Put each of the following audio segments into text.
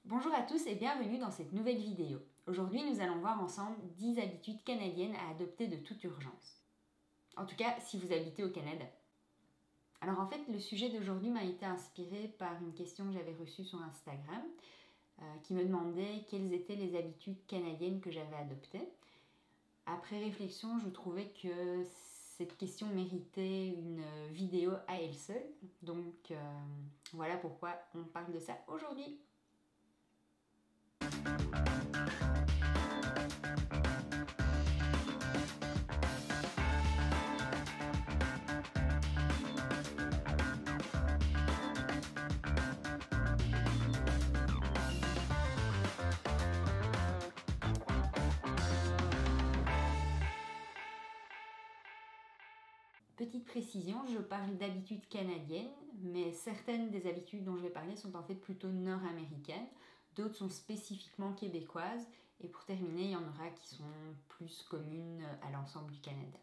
Bonjour à tous et bienvenue dans cette nouvelle vidéo. Aujourd'hui, nous allons voir ensemble 10 habitudes canadiennes à adopter de toute urgence. En tout cas, si vous habitez au Canada. Alors en fait, le sujet d'aujourd'hui m'a été inspiré par une question que j'avais reçue sur Instagram qui me demandait quelles étaient les habitudes canadiennes que j'avais adoptées. Après réflexion, je trouvais que cette question méritait une vidéo à elle seule. Donc voilà pourquoi on parle de ça aujourd'hui. Petite précision, je parle d'habitudes canadiennes, mais certaines des habitudes dont je vais parler sont en fait plutôt nord-américaines, d'autres sont spécifiquement québécoises, et pour terminer, il y en aura qui sont plus communes à l'ensemble du Canada.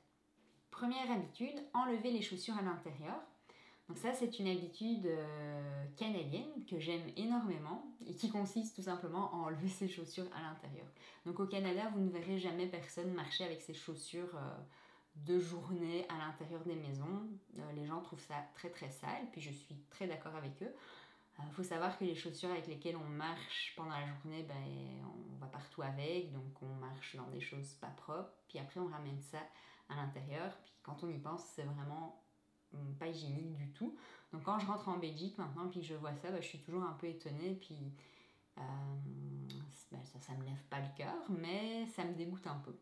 Première habitude, enlever les chaussures à l'intérieur. Donc ça, c'est une habitude canadienne que j'aime énormément et qui consiste tout simplement à enlever ses chaussures à l'intérieur. Donc au Canada, vous ne verrez jamais personne marcher avec ses chaussures de journée à l'intérieur des maisons. Les gens trouvent ça très très sale, puis je suis très d'accord avec eux. Faut savoir que les chaussures avec lesquelles on marche pendant la journée, on va partout avec, donc on marche dans des choses pas propres, puis après on ramène ça à l'intérieur, puis quand on y pense, c'est vraiment pas hygiénique du tout. Donc quand je rentre en Belgique maintenant, puis que je vois ça, je suis toujours un peu étonnée, puis ça me lève pas le cœur, mais ça me dégoûte un peu.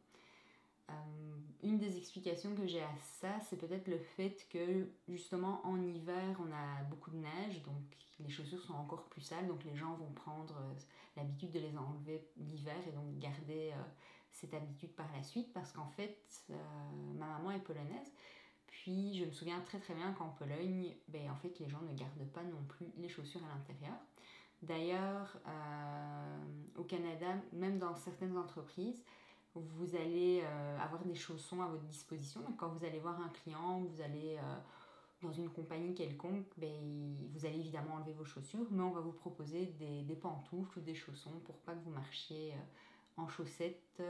Une des explications que j'ai à ça, c'est peut-être le fait que justement en hiver on a beaucoup de neige, donc les chaussures sont encore plus sales, donc les gens vont prendre l'habitude de les enlever l'hiver et donc garder cette habitude par la suite, parce qu'en fait ma maman est polonaise, puis je me souviens très très bien qu'en Pologne, en fait les gens ne gardent pas non plus les chaussures à l'intérieur. D'ailleurs au Canada, même dans certaines entreprises, vous allez avoir des chaussons à votre disposition. Donc quand vous allez voir un client, vous allez dans une compagnie quelconque, vous allez évidemment enlever vos chaussures, mais on va vous proposer des pantoufles ou des chaussons pour pas que vous marchiez en chaussettes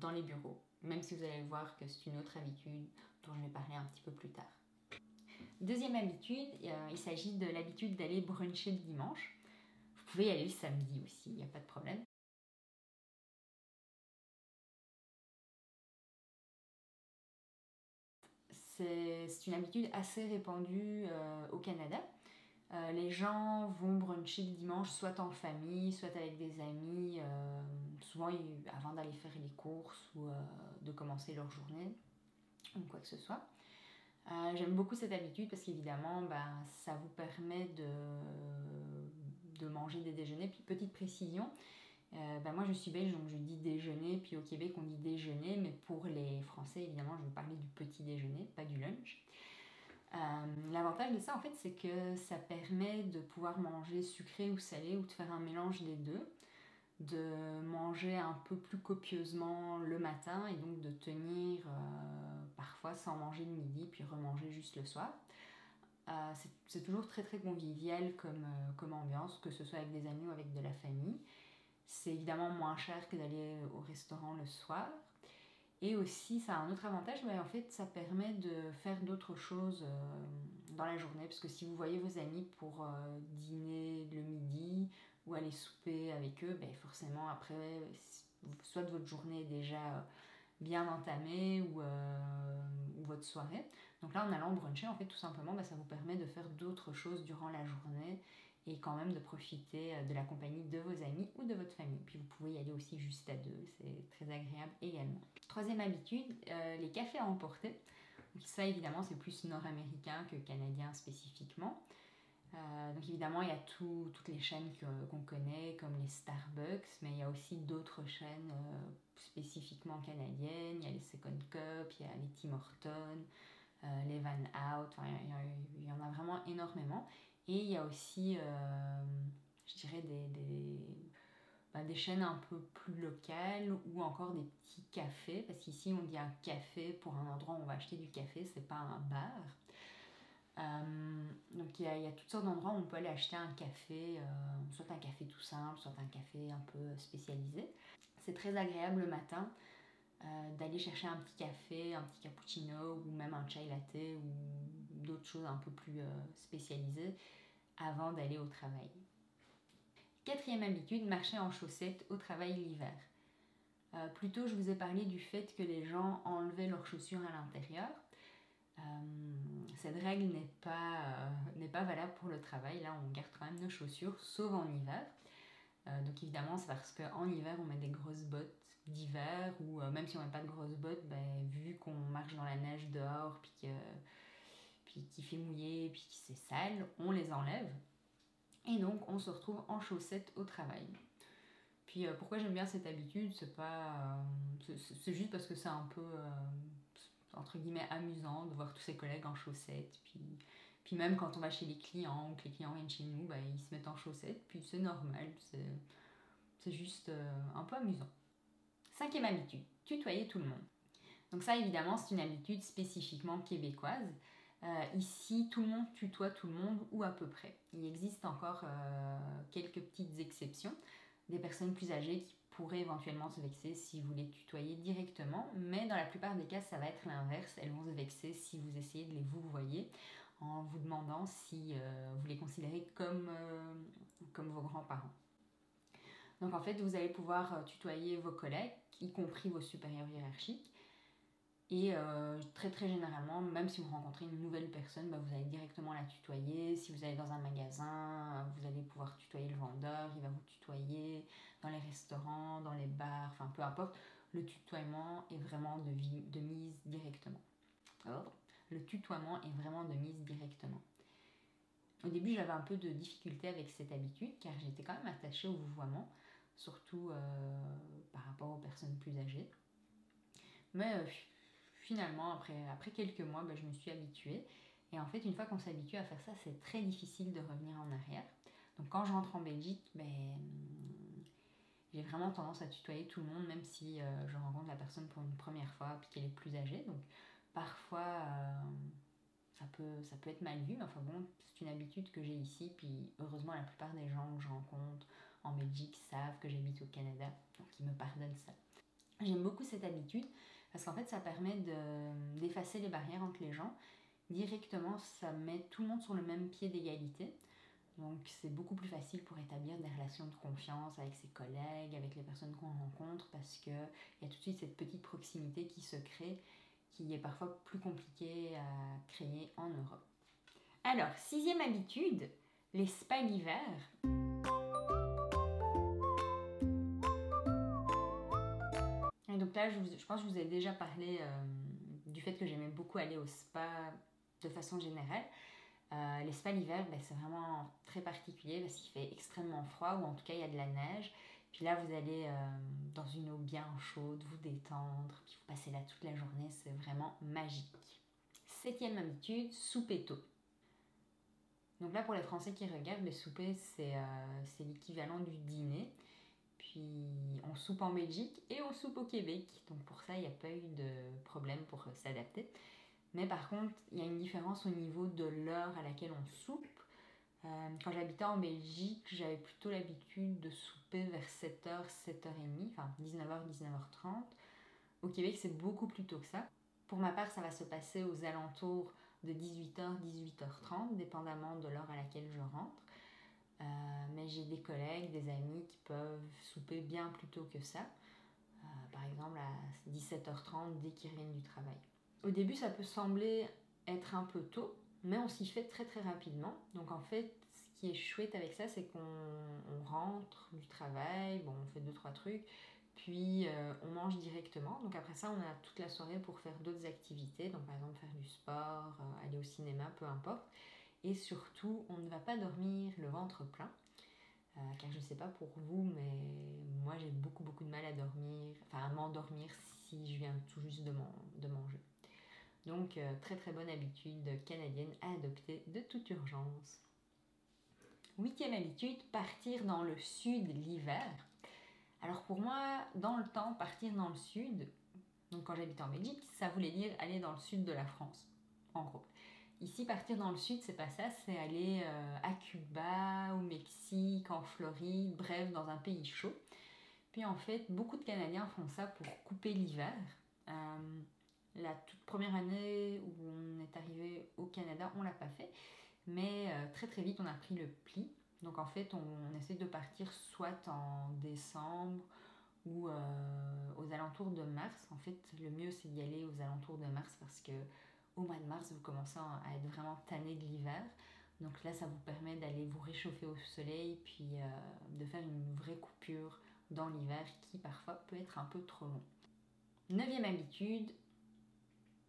dans les bureaux. Même si vous allez voir que c'est une autre habitude dont je vais parler un petit peu plus tard. Deuxième habitude, il s'agit de l'habitude d'aller bruncher le dimanche. Vous pouvez y aller le samedi aussi, il n'y a pas de problème. C'est une habitude assez répandue au Canada. Les gens vont bruncher le dimanche soit en famille, soit avec des amis, souvent avant d'aller faire les courses ou de commencer leur journée ou quoi que ce soit. J'aime beaucoup cette habitude parce qu'évidemment ça vous permet de manger des déjeuners. Puis petite précision, moi je suis belge donc je dis déjeuner, puis au Québec on dit déjeuner, mais pour les Français évidemment je veux parler du petit déjeuner, pas du lunch. L'avantage de ça en fait c'est que ça permet de pouvoir manger sucré ou salé ou de faire un mélange des deux, de manger un peu plus copieusement le matin et donc de tenir parfois sans manger le midi puis remanger juste le soir. C'est toujours très très convivial comme ambiance, que ce soit avec des amis ou avec de la famille. C'est évidemment moins cher que d'aller au restaurant le soir. Et aussi, ça a un autre avantage, en fait, ça permet de faire d'autres choses dans la journée. Parce que si vous voyez vos amis pour dîner le midi ou aller souper avec eux, forcément, après, soit votre journée est déjà bien entamée ou votre soirée. Donc là, en allant bruncher, en fait, tout simplement, ça vous permet de faire d'autres choses durant la journée et quand même de profiter de la compagnie de vos amis ou de votre famille. Puis vous pouvez y aller aussi juste à deux, c'est très agréable également. Troisième habitude, les cafés à emporter. Donc ça évidemment c'est plus nord-américain que canadien spécifiquement. Donc évidemment il y a toutes les chaînes qu'on connaît comme les Starbucks, mais il y a aussi d'autres chaînes spécifiquement canadiennes. Il y a les Second Cup, il y a les Tim Hortons, les Van Out, il y en a vraiment énormément. Et il y a aussi, je dirais, des chaînes un peu plus locales ou encore des petits cafés, parce qu'ici on dit un café pour un endroit où on va acheter du café, c'est pas un bar. Donc il y a toutes sortes d'endroits où on peut aller acheter un café, soit un café tout simple, soit un café un peu spécialisé. C'est très agréable le matin d'aller chercher un petit café, un petit cappuccino ou même un chai latte ou d'autres choses un peu plus spécialisées avant d'aller au travail. Quatrième habitude, marcher en chaussettes au travail l'hiver. Plus tôt, je vous ai parlé du fait que les gens enlevaient leurs chaussures à l'intérieur. Cette règle n'est pas valable pour le travail. Là, on garde quand même nos chaussures, sauf en hiver. Donc évidemment, c'est parce qu'en hiver, on met des grosses bottes d'hiver, ou même si on met pas de grosses bottes, vu qu'on marche dans la neige dehors, puis qu'il fait mouiller, puis que c'est sale, on les enlève. Et donc, on se retrouve en chaussettes au travail. Puis pourquoi j'aime bien cette habitude, c'est juste parce que c'est un peu entre guillemets amusant de voir tous ses collègues en chaussettes, puis même quand on va chez les clients ou que les clients viennent chez nous, ils se mettent en chaussettes, puis c'est normal, c'est juste un peu amusant. Cinquième habitude, tutoyer tout le monde. Donc ça évidemment c'est une habitude spécifiquement québécoise. Ici tout le monde tutoie tout le monde ou à peu près. Il existe encore quelques petites exceptions, des personnes plus âgées qui pourraient éventuellement se vexer si vous les tutoyez directement, mais dans la plupart des cas, ça va être l'inverse. Elles vont se vexer si vous essayez de les vouvoyer en vous demandant si vous les considérez comme vos grands-parents. Donc en fait, vous allez pouvoir tutoyer vos collègues, y compris vos supérieurs hiérarchiques. Et très très généralement, même si vous rencontrez une nouvelle personne, vous allez directement la tutoyer. Si vous allez dans un magasin, vous allez pouvoir tutoyer le vendeur, il va vous tutoyer. Dans les restaurants, dans les bars, enfin peu importe, le tutoiement est vraiment de mise directement. Le tutoiement est vraiment de mise directement. Au début, j'avais un peu de difficulté avec cette habitude, car j'étais quand même attachée au vouvoiement, surtout par rapport aux personnes plus âgées. Mais finalement, après quelques mois, je me suis habituée. Et en fait, une fois qu'on s'habitue à faire ça, c'est très difficile de revenir en arrière. Donc quand je rentre en Belgique, j'ai vraiment tendance à tutoyer tout le monde, même si je rencontre la personne pour une première fois puis qu'elle est plus âgée. Donc parfois, ça peut être mal vu, mais enfin bon, c'est une habitude que j'ai ici. Puis heureusement, la plupart des gens que je rencontre en Belgique savent que j'habite au Canada, donc ils me pardonnent ça. J'aime beaucoup cette habitude parce qu'en fait, ça permet d'effacer les barrières entre les gens. Directement, ça met tout le monde sur le même pied d'égalité. Donc, c'est beaucoup plus facile pour établir des relations de confiance avec ses collègues, avec les personnes qu'on rencontre, parce qu'il y a tout de suite cette petite proximité qui se crée, qui est parfois plus compliquée à créer en Europe. Alors, sixième habitude, les spas l'hiver. Et donc là, je pense que je vous ai déjà parlé du fait que j'aimais beaucoup aller au spa de façon générale. Les spas l'hiver, c'est vraiment très particulier parce qu'il fait extrêmement froid, ou en tout cas il y a de la neige. Puis là, vous allez dans une eau bien chaude, vous détendre, puis vous passez là toute la journée, c'est vraiment magique. Septième habitude, souper tôt. Donc là, pour les Français qui regardent, le souper, c'est l'équivalent du dîner. Puis on soupe en Belgique et on soupe au Québec. Donc pour ça, il n'y a pas eu de problème pour s'adapter. Mais par contre, il y a une différence au niveau de l'heure à laquelle on soupe. Quand j'habitais en Belgique, j'avais plutôt l'habitude de souper vers 7h, 7h30, enfin 19h, 19h30. Au Québec, c'est beaucoup plus tôt que ça. Pour ma part, ça va se passer aux alentours de 18h, 18h30, dépendamment de l'heure à laquelle je rentre. Mais j'ai des collègues, des amis qui peuvent souper bien plus tôt que ça. Par exemple à 17h30 dès qu'ils reviennent du travail. Au début, ça peut sembler être un peu tôt, mais on s'y fait très très rapidement. Donc en fait, ce qui est chouette avec ça, c'est qu'on rentre du travail, on fait 2-3 trucs, puis on mange directement. Donc après ça, on a toute la soirée pour faire d'autres activités, donc par exemple faire du sport, aller au cinéma, peu importe. Et surtout, on ne va pas dormir le ventre plein. Car je ne sais pas pour vous, mais moi j'ai beaucoup de mal à m'endormir si je viens tout juste de manger. Donc très très bonne habitude canadienne à adopter de toute urgence. Huitième habitude, partir dans le sud l'hiver. Alors pour moi, dans le temps, partir dans le sud, donc quand j'habitais en Belgique, ça voulait dire aller dans le sud de la France, en gros. Ici, partir dans le sud, c'est pas ça, c'est aller à Cuba, au Mexique, en Floride, bref, dans un pays chaud. Puis en fait, beaucoup de Canadiens font ça pour couper l'hiver. La toute première année où on est arrivé au Canada, on l'a pas fait, mais très très vite on a pris le pli. Donc en fait, on essaie de partir soit en décembre ou aux alentours de mars. En fait, le mieux c'est d'y aller aux alentours de mars parce que au mois de mars, vous commencez à être vraiment tanné de l'hiver. Donc là, ça vous permet d'aller vous réchauffer au soleil, puis de faire une vraie coupure dans l'hiver qui parfois peut être un peu trop long. 9e habitude,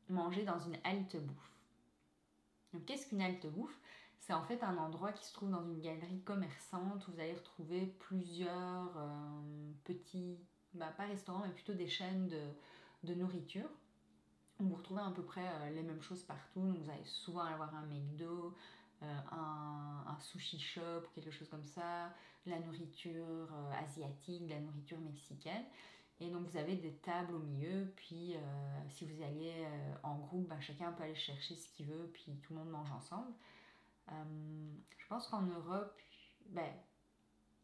manger dans une halte bouffe. Donc qu'est-ce qu'une halte bouffe? C'est en fait un endroit qui se trouve dans une galerie commerçante où vous allez retrouver plusieurs petits, pas restaurants, mais plutôt des chaînes de nourriture. Vous retrouvez à peu près les mêmes choses partout. Donc vous allez souvent avoir un McDo, un sushi shop ou quelque chose comme ça, la nourriture asiatique, de la nourriture mexicaine. Et donc vous avez des tables au milieu, puis si vous allez en groupe, chacun peut aller chercher ce qu'il veut, puis tout le monde mange ensemble. Je pense qu'en Europe,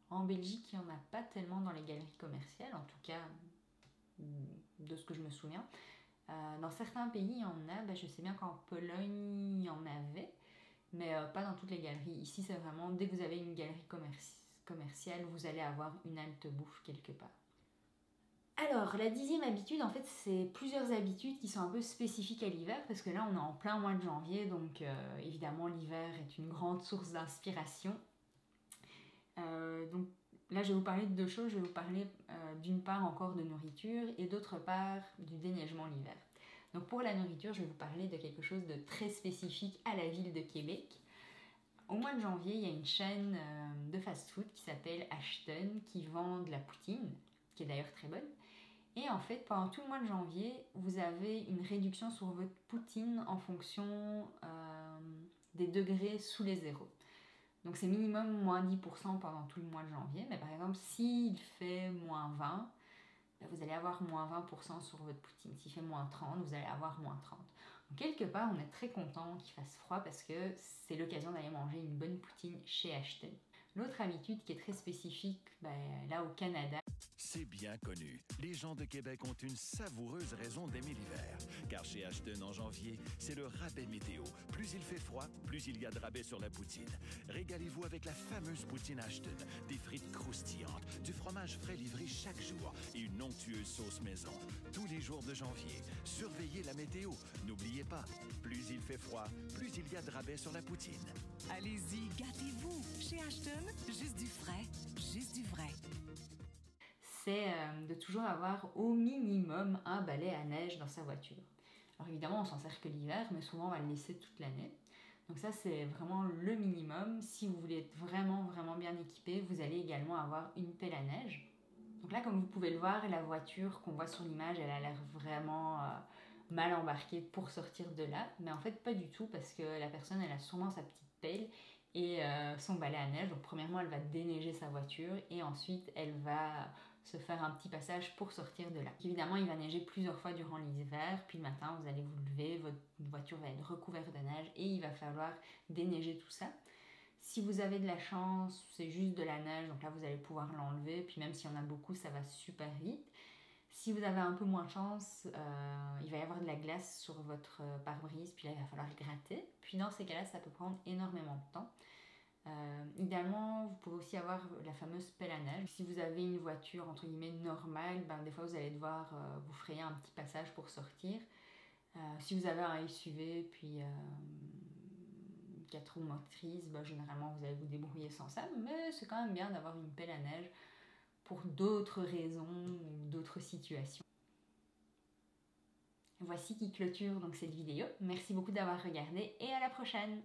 en Belgique, il n'y en a pas tellement dans les galeries commerciales, en tout cas de ce que je me souviens. Dans certains pays, il y en a, je sais bien qu'en Pologne, il y en avait, mais pas dans toutes les galeries. Ici, c'est vraiment, dès que vous avez une galerie commerciale, vous allez avoir une halte bouffe quelque part. Alors, la 10e habitude, en fait, c'est plusieurs habitudes qui sont un peu spécifiques à l'hiver, parce que là, on est en plein mois de janvier, donc évidemment, l'hiver est une grande source d'inspiration. Donc là, je vais vous parler de deux choses. Je vais vous parler d'une part encore de nourriture et d'autre part du déneigement l'hiver. Donc pour la nourriture, je vais vous parler de quelque chose de très spécifique à la ville de Québec. Au mois de janvier, il y a une chaîne de fast-food qui s'appelle Ashton qui vend de la poutine, qui est d'ailleurs très bonne. Et en fait, pendant tout le mois de janvier, vous avez une réduction sur votre poutine en fonction des degrés sous les zéros. Donc c'est minimum moins 10% pendant tout le mois de janvier. Mais par exemple, s'il fait moins 20, vous allez avoir moins 20% sur votre poutine. S'il fait moins 30, vous allez avoir moins 30. Donc quelque part, on est très content qu'il fasse froid parce que c'est l'occasion d'aller manger une bonne poutine chez Ashton. L'autre habitude qui est très spécifique là au Canada. C'est bien connu. Les gens de Québec ont une savoureuse raison d'aimer l'hiver. Car chez Ashton en janvier, c'est le rabais météo. Plus il fait froid, plus il y a de rabais sur la poutine. Régalez-vous avec la fameuse poutine Ashton. Des frites croustillantes, du fromage frais livré chaque jour et une onctueuse sauce maison. Tous les jours de janvier, surveillez la météo. N'oubliez pas, plus il fait froid, plus il y a de rabais sur la poutine. Allez-y, gâtez-vous. Chez Ashton, juste du frais, juste du vrai. C'est de toujours avoir au minimum un balai à neige dans sa voiture. Alors évidemment, on s'en sert que l'hiver, mais souvent on va le laisser toute l'année. Donc ça, c'est vraiment le minimum. Si vous voulez être vraiment, vraiment bien équipé, vous allez également avoir une pelle à neige. Donc là, comme vous pouvez le voir, la voiture qu'on voit sur l'image, elle a l'air vraiment mal embarquée pour sortir de là. Mais en fait, pas du tout, parce que la personne, elle a sûrement sa petite pelle et son balai à neige. Donc premièrement, elle va déneiger sa voiture et ensuite, elle va se faire un petit passage pour sortir de là. Évidemment, il va neiger plusieurs fois durant l'hiver, puis le matin, vous allez vous lever, votre voiture va être recouverte de neige et il va falloir déneiger tout ça. Si vous avez de la chance, c'est juste de la neige, donc là vous allez pouvoir l'enlever, puis même s'il y en a beaucoup, ça va super vite. Si vous avez un peu moins de chance, il va y avoir de la glace sur votre pare-brise, puis là il va falloir le gratter. Puis dans ces cas-là, ça peut prendre énormément de temps. Idéalement, vous pouvez aussi avoir la fameuse pelle à neige. Si vous avez une voiture entre guillemets normale, des fois vous allez devoir vous frayer un petit passage pour sortir. Si vous avez un SUV puis 4 roues motrices, généralement vous allez vous débrouiller sans ça, mais c'est quand même bien d'avoir une pelle à neige pour d'autres raisons ou d'autres situations. Voici qui clôture donc cette vidéo. Merci beaucoup d'avoir regardé et à la prochaine!